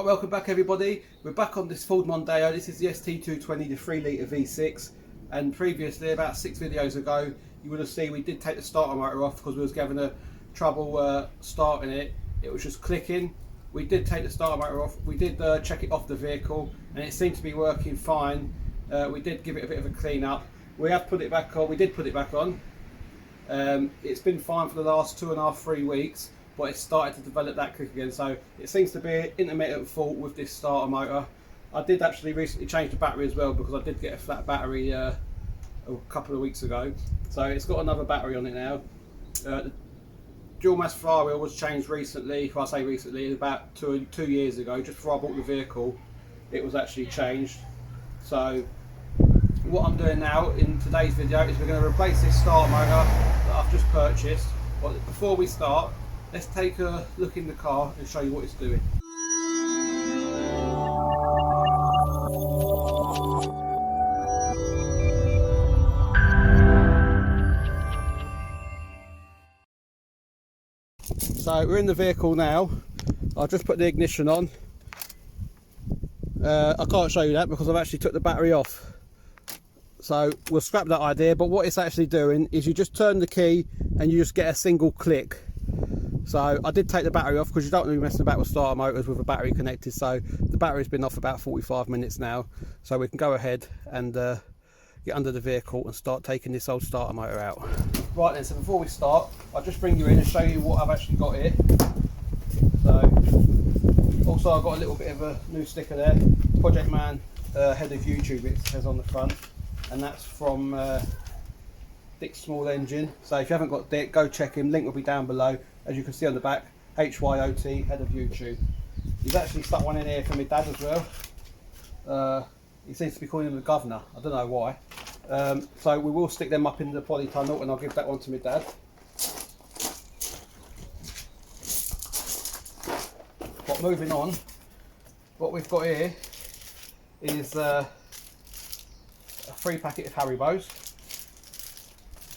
Right, welcome back everybody. We're back on this Ford Mondeo. This is the ST220, the 3 litre V6, and previously, about 6 videos ago, you would have seen we did take the starter motor off because we was having a trouble starting it. It was just clicking. We did take the starter motor off. We did check it off the vehicle and it seemed to be working fine. We did give it a bit of a clean up. We have put it back on. We did put it back on. It's been fine for the last 2.5–3 weeks. But it's started to develop that click again, so it seems to be an intermittent fault with this starter motor. I did actually recently change the battery as well because I did get a flat battery a couple of weeks ago, so it's got another battery on it now. The dual mass flywheel was changed recently. If I say recently, about two years ago, just before I bought the vehicle, it was actually changed. So what I'm doing now in today's video is we're going to replace this starter motor that I've just purchased. But before we start, let's take a look in the car and show you what it's doing. So we're in the vehicle now. I'll just put the ignition on. I can't show you that because I've actually took the battery off. So we'll scrap that idea, but what it's actually doing is you just turn the key and you just get a single click. So I did take the battery off because you don't want to be messing about with starter motors with a battery connected. So the battery's been off about 45 minutes now. So we can go ahead and get under the vehicle and start taking this old starter motor out. Right then, so before we start, I'll just bring you in and show you what I've actually got here. So also I've got a little bit of a new sticker there. Project Man head of YouTube, it says on the front. And that's from Dick's Small Engine. So if you haven't got Dick, go check him. Link will be down below. As you can see on the back, HYOT, head of YouTube. He's actually stuck one in here for my dad as well. He seems to be calling him the governor. I don't know why. So we will stick them up in the polytunnel and I'll give that one to my dad. But moving on, what we've got here is a free packet of Haribo's.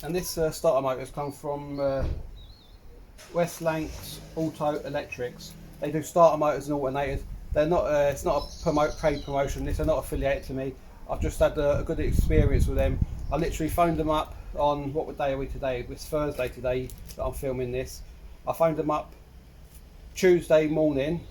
And this starter motor has come from Westlanks Auto Electrics. They do starter motors and alternators. They're not. It's not a paid promotion. They're not affiliated to me. I've just had a good experience with them. I literally phoned them up on what day are we today? It's Thursday today that I'm filming this. I phoned them up Tuesday morning,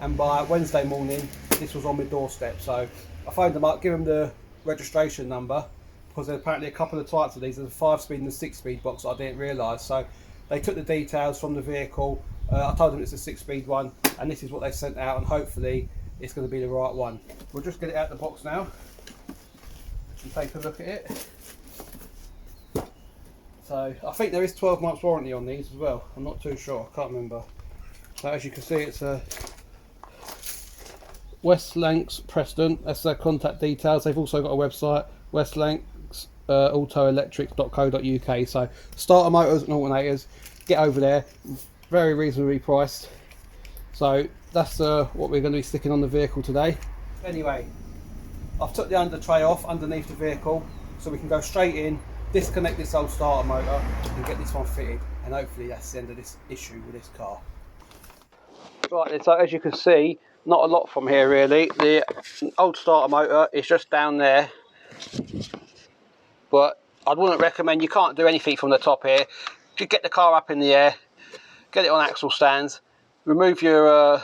and by Wednesday morning this was on my doorstep. So I phoned them up, give them the registration number because there's apparently a couple of types of these. There's a 5-speed and a 6-speed box that I didn't realise. So they took the details from the vehicle. I told them it's a 6-speed one, and this is what they sent out, and hopefully it's going to be the right one. We'll just get it out of the box now and take a look at it. So I think there is 12 months warranty on these as well. I'm not too sure, I can't remember. So as you can see, it's a Westlanks Preston. That's their contact details. They've also got a website, Westlanks autoelectric.co.uk. So starter motors and alternators, get over there, very reasonably priced. So that's what we're going to be sticking on the vehicle today. Anyway, I've took the under tray off underneath the vehicle so we can go straight in, disconnect this old starter motor and get this one fitted, and hopefully that's the end of this issue with this car. Right then, so as you can see, not a lot from here really. The old starter motor is just down there, but I wouldn't recommend, you can't do anything from the top here. You get the car up in the air, get it on axle stands, remove your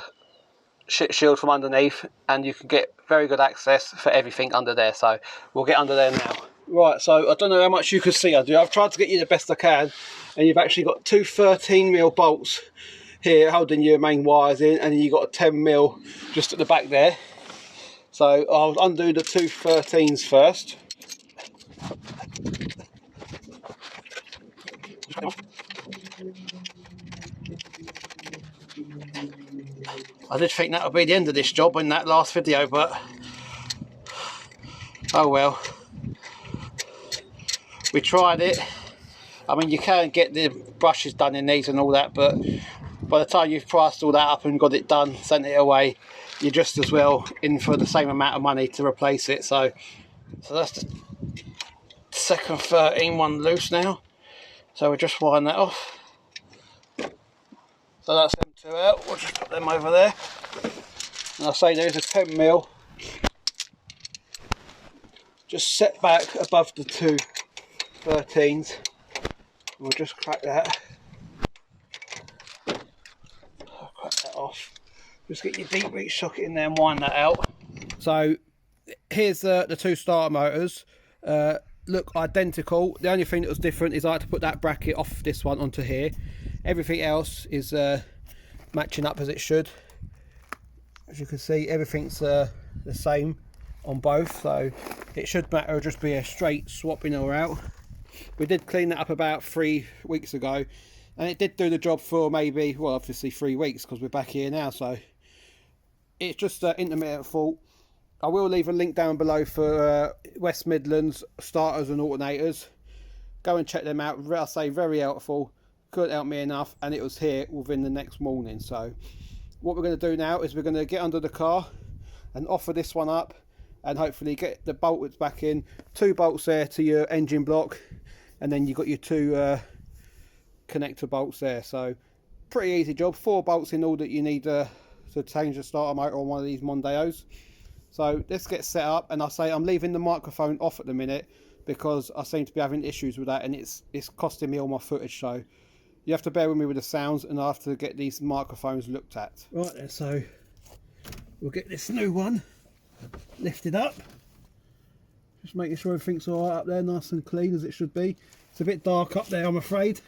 shit shield from underneath, and you can get very good access for everything under there. So we'll get under there now. Right, so I don't know how much you can see under. I've tried to get you the best I can, and you've actually got two 13mm bolts here holding your main wires in, and you've got a 10mm just at the back there. So I'll undo the two 13s first. I did think that would be the end of this job in that last video, but oh well. We tried it. I mean, you can get the brushes done in these and all that, but by the time you've priced all that up and got it done, sent it away, you're just as well in for the same amount of money to replace it. So that's the second 13 one loose now. So we'll just wind that off. So that's them two out. We'll just put them over there. And I say there's a 10mm just set back above the two 13s. We'll just crack that. I'll crack that off. Just get your deep reach socket in there and wind that out. So here's the two starter motors. Look identical. The only thing that was different is I had to put that bracket off this one onto here. Everything else is matching up as it should. As you can see, everything's the same on both, so it should matter. It'll just be a straight swap in or out. We did clean that up about 3 weeks ago, and it did do the job for maybe, well, obviously 3 weeks, because we're back here now. So it's just an intermittent fault. I will leave a link down below for West Midlands starters and alternators. Go and check them out. I say very helpful. Couldn't help me enough, and it was here within the next morning. So what we're going to do now is we're going to get under the car and offer this one up, and hopefully get the bolts back in. 2 bolts there to your engine block, and then you've got your 2 connector bolts there. So pretty easy job. 4 bolts in all that you need to change the starter motor on one of these Mondeos. So let's get set up, and I say I'm leaving the microphone off at the minute because I seem to be having issues with that, and it's costing me all my footage. So you have to bear with me with the sounds, and I have to get these microphones looked at. Right then, so we'll get this new one lifted up. Just making sure everything's all right up there, nice and clean as it should be. It's a bit dark up there, I'm afraid.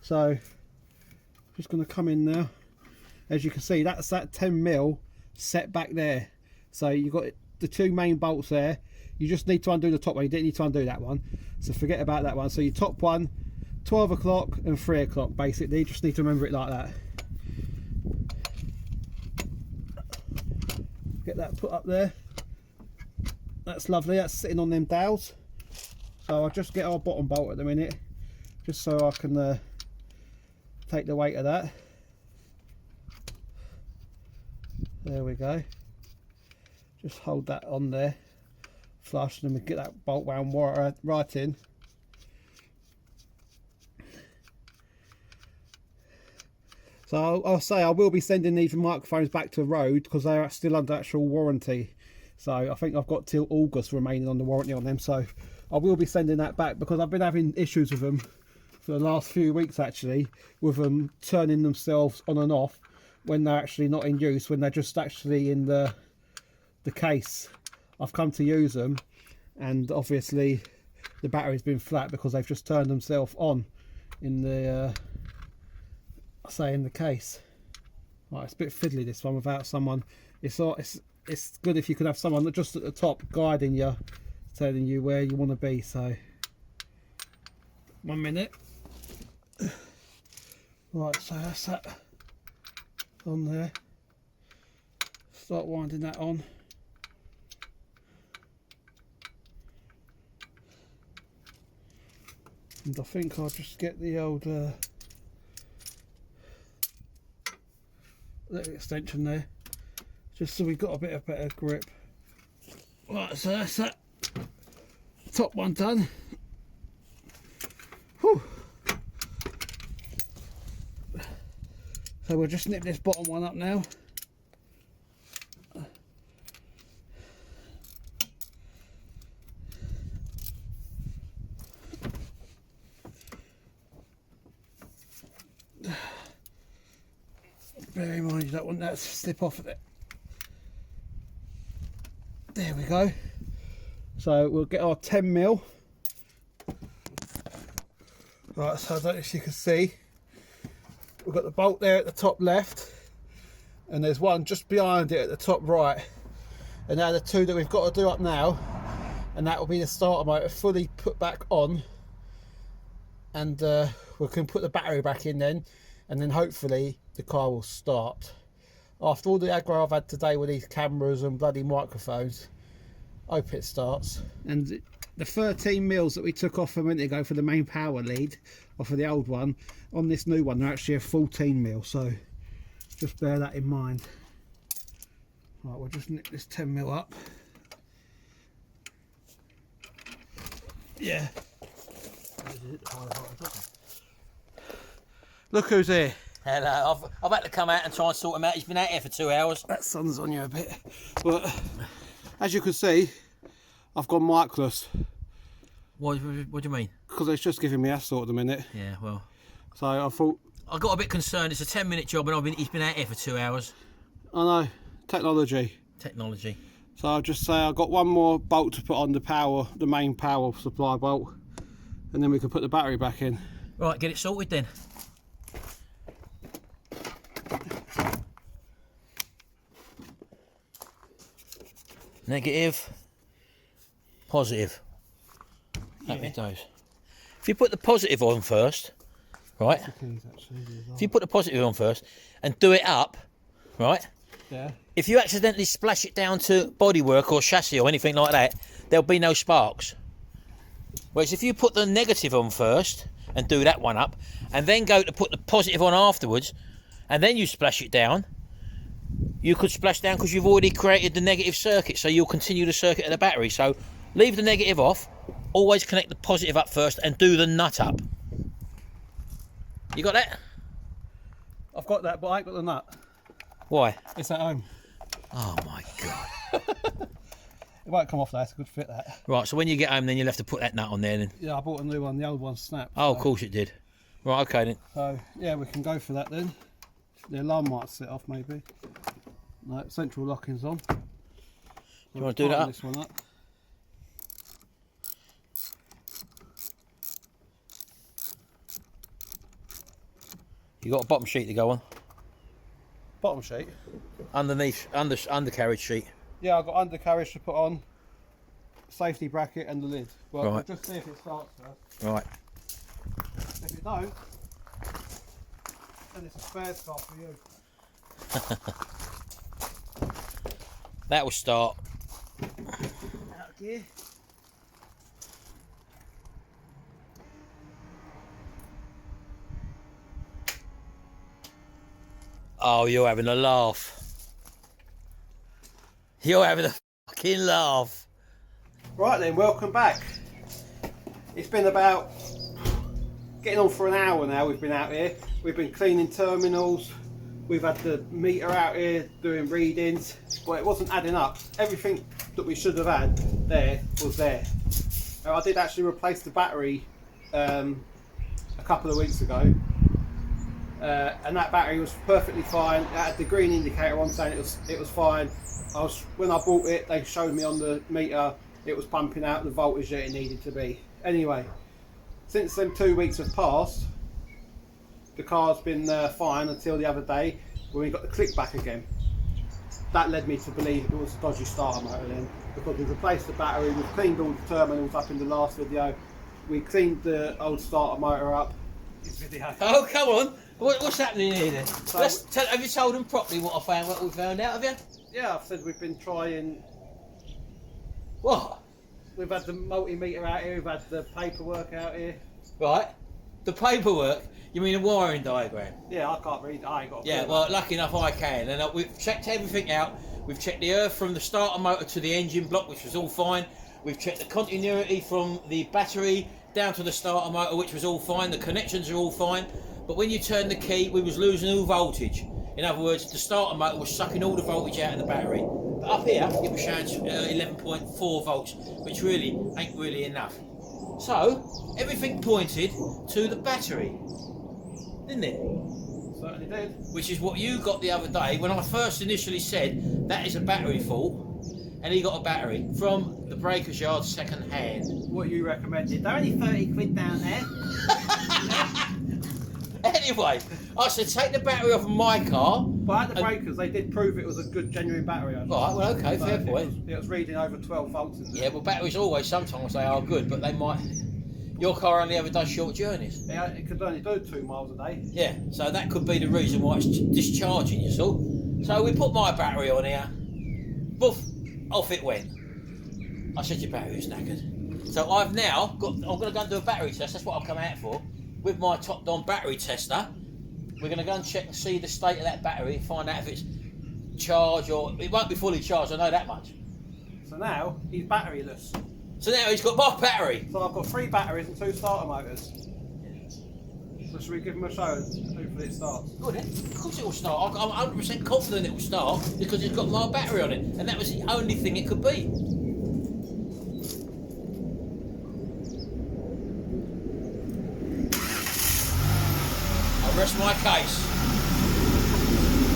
So just going to come in now. As you can see, that's that 10mm set back there. So you've got the 2 main bolts there. You just need to undo the top one. You didn't need to undo that one, so forget about that one. So your top one, 12 o'clock and 3 o'clock basically. You just need to remember it like that. Get that put up there. That's lovely. That's sitting on them dowels. So I'll just get our bottom bolt at the minute, just so I can take the weight of that. There we go. Just hold that on there flush, and then we get that bolt wound right in. So I'll say I will be sending these microphones back to Rode because they are still under actual warranty. So I think I've got till August remaining on the warranty on them. So I will be sending that back because I've been having issues with them for the last few weeks actually, with them turning themselves on and off when they're actually not in use, when they're just actually in the case. I've come to use them, and obviously the battery's been flat because they've just turned themselves on in the in the case. Right, it's a bit fiddly this one without someone. It's good if you could have someone just at the top guiding you, telling you where you want to be. So 1 minute. Right, so that's that on there. Start winding that on. And I think I'll just get the old little extension there, just so we've got a bit of better grip. Right, so that's that top one done. Whew. So we'll just nip this bottom one up now. Bear in mind you don't want that to slip off of it. There we go. So we'll get our 10mm. Right, so I don't know if you can see, we've got the bolt there at the top left, and there's one just behind it at the top right. And now the 2 that we've got to do up now, and that will be the starter motor fully put back on, and we can put the battery back in then, and then hopefully the car will start. After all the aggro I've had today with these cameras and bloody microphones, I hope it starts. And the 13mm that we took off a minute ago for the main power lead off of the old one, on this new one they're actually a 14mm, so just bear that in mind. Right, we'll just nip this 10mm up. Yeah. Look who's here. Hello, I've had to come out and try and sort him out. He's been out here for 2 hours. That sun's on you a bit. But as you can see, I've gone micless. What do you mean? Because it's just giving me hassle at the minute. Yeah, well. So I thought... I got a bit concerned. It's a 10-minute job and he's been out here for 2 hours. I know. Technology. So I'll just say I've got one more bolt to put on the main power supply bolt. And then we can put the battery back in. Right, get it sorted then. Negative, positive. Happy days. If you put the positive on first, right? If you put the positive on first and do it up, right? Yeah. If you accidentally splash it down to bodywork or chassis or anything like that, there'll be no sparks. Whereas if you put the negative on first and do that one up, and then go to put the positive on afterwards, and then you splash it down, you could splash down because you've already created the negative circuit, so you'll continue the circuit of the battery. So leave the negative off, always connect the positive up first and do the nut up. You got that? I've got that, but I ain't got the nut. Why? It's at home. Oh my God. It won't come off there, it's a good fit that. Right, so when you get home then you'll have to put that nut on there then. Yeah, I bought a new one, the old one snapped. Oh, so. of course it did. Right, okay then. So, yeah, we can go for that then. The alarm might set off maybe. No, central locking's on. Do you want to do that up? This one up. You got a bottom sheet to go on? Bottom sheet? Underneath, undercarriage sheet. Yeah, I've got undercarriage to put on, safety bracket and the lid. But Right. we'll just see if it starts first. Right. If it don't, then it's a spare start for you. That will start. Out of gear. Oh, you're having a laugh. You're having a fucking laugh. Right then, welcome back. It's been about getting on for an hour now. We've been out here. We've been cleaning terminals. We've had the meter out here doing readings, but it wasn't adding up. Everything that we should have had there was there. Now, I did actually replace the battery a couple of weeks ago, and that battery was perfectly fine. It had the green indicator on saying it was fine. When I bought it, they showed me on the meter it was pumping out the voltage that it needed to be. Anyway, since them 2 weeks have passed, the car's been fine until the other day when we got the click back again. That led me to believe it was a dodgy starter motor then, because we've replaced the battery, we've cleaned all the terminals up in the last video, we cleaned the old starter motor up. Oh, come on. What's happening here then? So, Have you told them properly what we found out, have you? yeah, I've said we've been trying. What? We've had the multimeter out here, we've had the paperwork out here. Right. The paperwork? You mean a wiring diagram? Yeah, I can't read. I ain't got. Yeah, well, lucky enough I can. And we've checked everything out. We've checked the earth from the starter motor to the engine block, which was all fine. We've checked the continuity from the battery down to the starter motor, which was all fine. The connections are all fine. But when you turned the key, we was losing all voltage. In other words, the starter motor was sucking all the voltage out of the battery. But up here, it was showing 11.4 volts, which really ain't really enough. So, everything pointed to the battery, didn't it? Certainly did. Which is what you got the other day when I first initially said that is a battery fault, and he got a battery from the breaker's yard second hand. What you recommended. They're only 30 quid down there. Anyway, I said take the battery off of my car. But at the breakers, they did prove it was a good, genuine battery. Right, well, okay, So fair point. It was reading over 12 volts in there. Yeah, well, batteries always, sometimes they are good, but they might... Your car only ever does short journeys. Yeah, it could only do 2 miles a day. Yeah, so that could be the reason why it's discharging, you saw. So we put my battery on here. Boof, off it went. I said your battery is knackered. So I've now got... I'm going to go and do a battery test. That's what I've come out for. With my TOPDON battery tester. We're going to go and check and see the state of that battery, find out if it's charged or... It won't be fully charged, I know that much. So now, he's batteryless. So now he's got my battery. So I've got 3 batteries and 2 starter motors. So should we give them a show and hopefully it starts? Go on then. Of course it will start. I'm 100% confident it will start because it's got my battery on it, and that was the only thing it could be. I rest my case.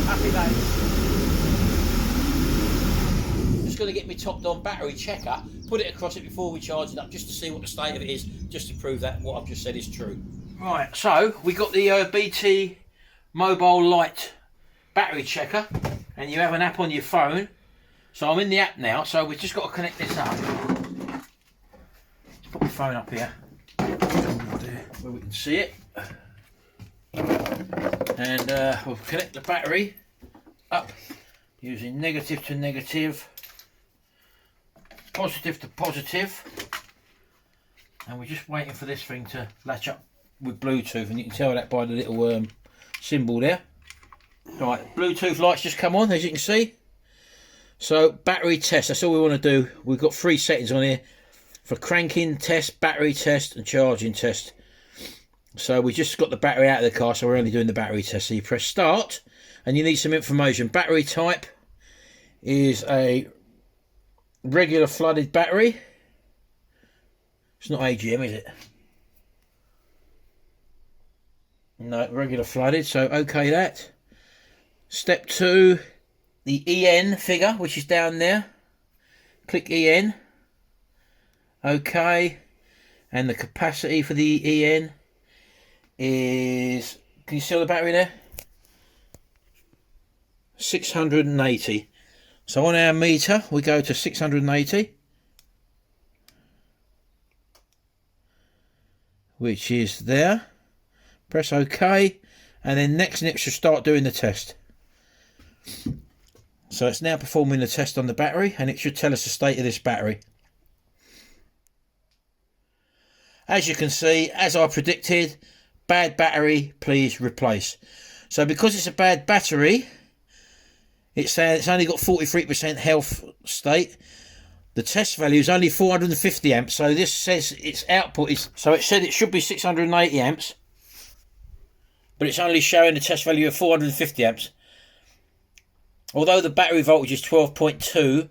Happy days. Just going to get my TOPDON battery checker, put it across it before we charge it up, just to see what the state of it is, just to prove that what I've just said is true. Right, so we got the BT Mobile Lite battery checker, and you have an app on your phone. So I'm in the app now, so we've just got to connect this up. Let's put my phone up here where we can see it. And we'll connect the battery up using negative to negative, positive to positive, and we're just waiting for this thing to latch up with Bluetooth, and you can tell that by the little symbol there. Right, Bluetooth lights just come on, as you can see. So battery test, that's all we want to do. We've got 3 settings on here for cranking test, battery test and charging test. So we just got the battery out of the car, so we're only doing the battery test. So you press start and you need some information. Battery type is a regular flooded battery. It's not AGM, is it? No, regular flooded, so okay that. Step 2, the EN figure, which is down there. Click EN. Okay. And the capacity for the EN is, can you see the battery there? 680. So on our meter we go to 680, which is there. Press OK, and then next it should start doing the test. So it's now performing the test on the battery, and it should tell us the state of this battery. As you can see, as I predicted, bad battery, please replace. So because it's a bad battery, it's saying it's only got 43% health state. The test value is only 450 amps, so this says its output is, so it said it should be 680 amps, but it's only showing the test value of 450 amps. Although the battery voltage is 12.2,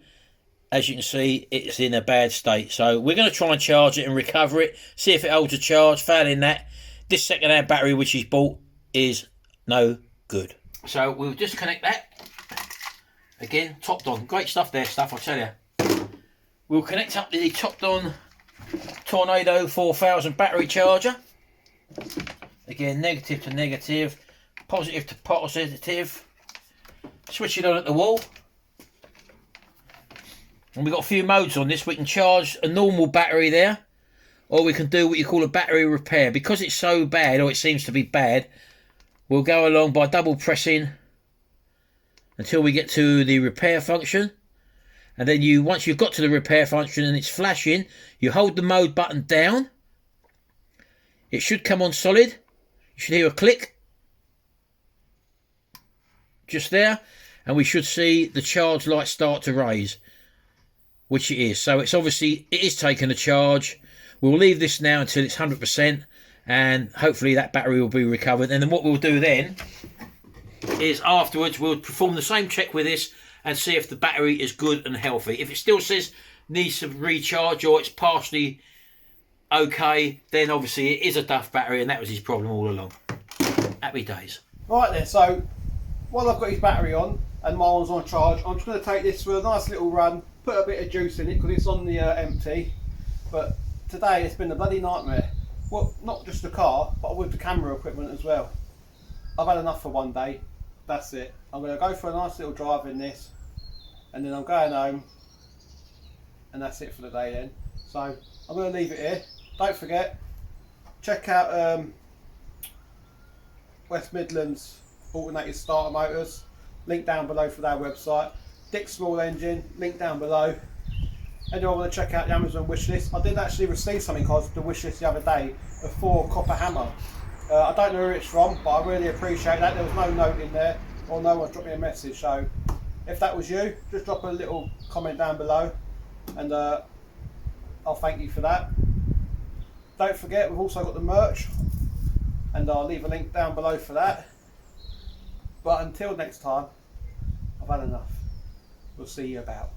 as you can see, it's in a bad state. So we're going to try and charge it and recover it, see if it holds a charge. Failing that, this second-hand battery which he's bought is no good. So we'll disconnect that. Again, TOPDON, great stuff there, I'll tell you. We'll connect up the TOPDON Tornado 4000 battery charger. Again, negative to negative, positive to positive. Switch it on at the wall. And we've got a few modes on this. We can charge a normal battery there, or we can do what you call a battery repair. Because it's so bad, or it seems to be bad, we'll go along by double pressing until we get to the repair function. And then once you've got to the repair function and it's flashing, you hold the mode button down. It should come on solid. You should hear a click. Just there. And we should see the charge light start to raise, which it is. So it's obviously, it is taking a charge. We'll leave this now until it's 100%, and hopefully that battery will be recovered. And then what we'll do then is afterwards we'll perform the same check with this and see if the battery is good and healthy. If it still says needs to recharge or it's partially okay, then obviously it is a duff battery, and that was his problem all along. Happy days. Right then, so while I've got his battery on and my one's on charge, I'm just going to take this for a nice little run, put a bit of juice in it because it's on the empty. But today it's been a bloody nightmare. Well, not just the car, but with the camera equipment as well. I've had enough for one day. That's it. I'm going to go for a nice little drive in this, and then I'm going home, and that's it for the day then. So I'm going to leave it here. Don't forget, check out West Midlands alternated starter motors, link down below for their website. Dick Small Engine, link down below. Anyone want to check out the Amazon wishlist? I did actually receive something off the wishlist the other day, a 4 copper hammer. I don't know where it's from, but I really appreciate that. There was no note in there, or no one dropped me a message. So if that was you, just drop a little comment down below, and I'll thank you for that. Don't forget, we've also got the merch. and I'll leave a link down below for that. But until next time, I've had enough. We'll see you about.